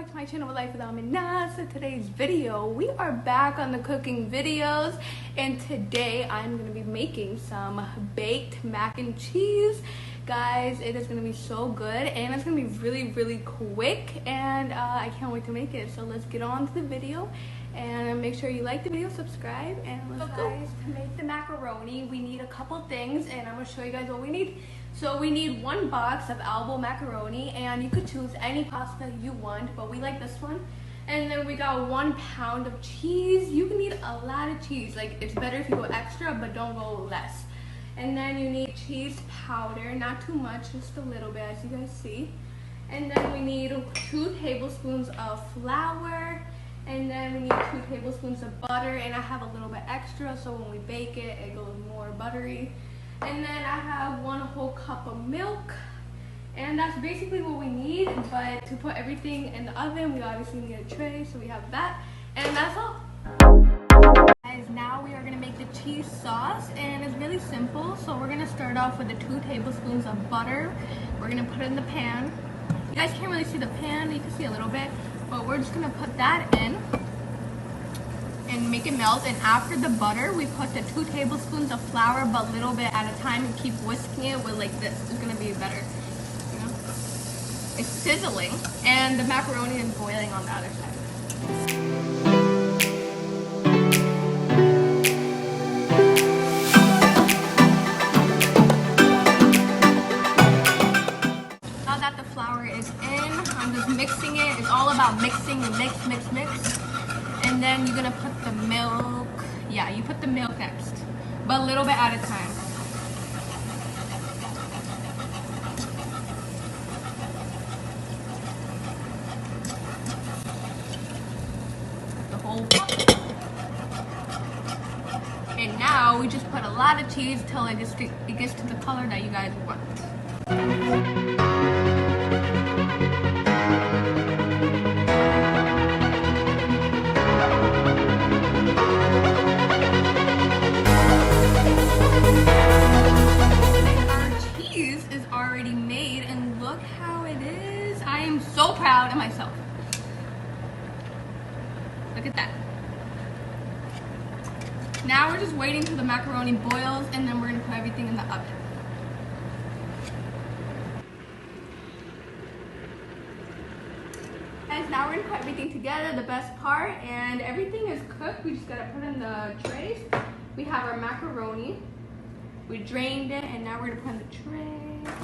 back to my channel, Life with Amina. So today's video, we are back on the cooking videos, and today I'm gonna be making some baked mac and cheese. Guys, it is gonna be so good, and it's gonna be really quick, and I can't wait to make it. So let's get on to the video, and make sure you like the video, subscribe, and let's go. Guys, to make the macaroni, we need a couple things, and I'm gonna show you guys what we need. So we need 1 box of Albo macaroni, and you could choose any pasta you want, but we like this one. And then we got 1 pound of cheese. You can need a lot of cheese. Like, it's better if you go extra, but don't go less. And then you need cheese powder, not too much, just a little bit, as you guys see. And then we need 2 tablespoons of flour. And then we need 2 tablespoons of butter, and I have a little bit extra, so when we bake it, it goes more buttery. And then I have 1 whole cup of milk, and that's basically what we need. But to put everything in the oven, we obviously need a tray, so we have that, and that's all. Guys, now we are gonna make the cheese sauce, and it's really simple. So we're gonna start off with the 2 tablespoons of butter. We're gonna put it in the pan. You guys can't really see the pan, you can see a little bit, but we're just gonna put that in and make it melt. And after the butter, we put the 2 tablespoons of flour, but little bit at a time, and keep whisking it with like this. It's gonna be better, you know? It's sizzling, and the macaroni is boiling on the other side. Now that the flour is in, I'm just mixing it. It's all about mixing, mix. And then you're gonna put the milk. Yeah, you put the milk next, but a little bit at a time. The whole pot. And now we just put a lot of cheese till it gets to the color that you guys want. So proud of myself. Look at that. Now we're just waiting till the macaroni boils, and then we're gonna put everything in the oven. Guys, now we're gonna put everything together, the best part, and everything is cooked. We just gotta put in the trays. We have our macaroni. We drained it, and now we're gonna put in the tray.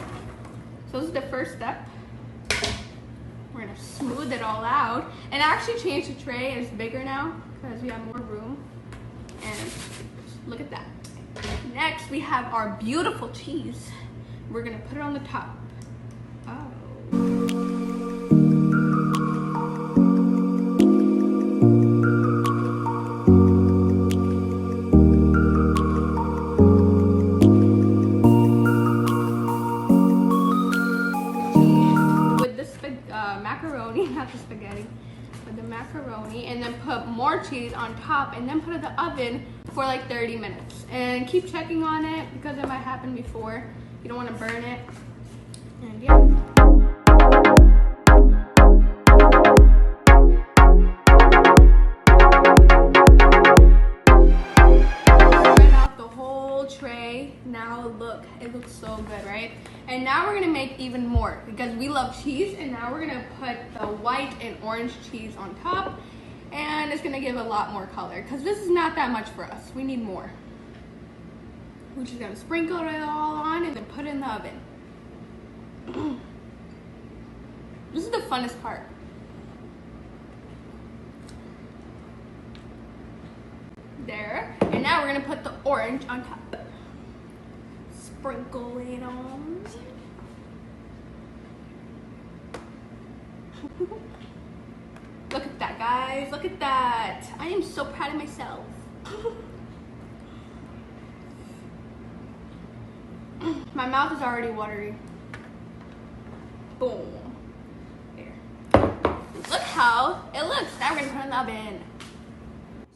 So this is the first step. We're gonna smooth it all out, and I actually changed the tray. It's bigger now because we have more room, and look at that. Next, we have our beautiful cheese. We're gonna put it on the top. Oh. Macaroni, not the spaghetti, but the macaroni, and then put more cheese on top, and then put it in the oven for like 30 minutes. And keep checking on it because it might happen before. You don't want to burn it. And yeah. Now look, it looks so good, right? And now we're gonna make even more because we love cheese, and now we're gonna put the white and orange cheese on top, and it's gonna give a lot more color because this is not that much for us. We need more. We're just gonna sprinkle it all on and then put it in the oven. This is the funnest part. There, and now we're gonna put the orange on top. Sprinkle it on. Look at that, guys. Look at that. I am so proud of myself. My mouth is already watery. Boom. There. Look how it looks. Now we're gonna put it in the oven.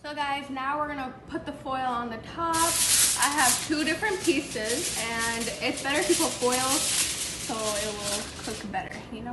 So guys, now we're gonna put the foil on the top. I have 2 different pieces, and it's better if you put foil so it will cook better, you know?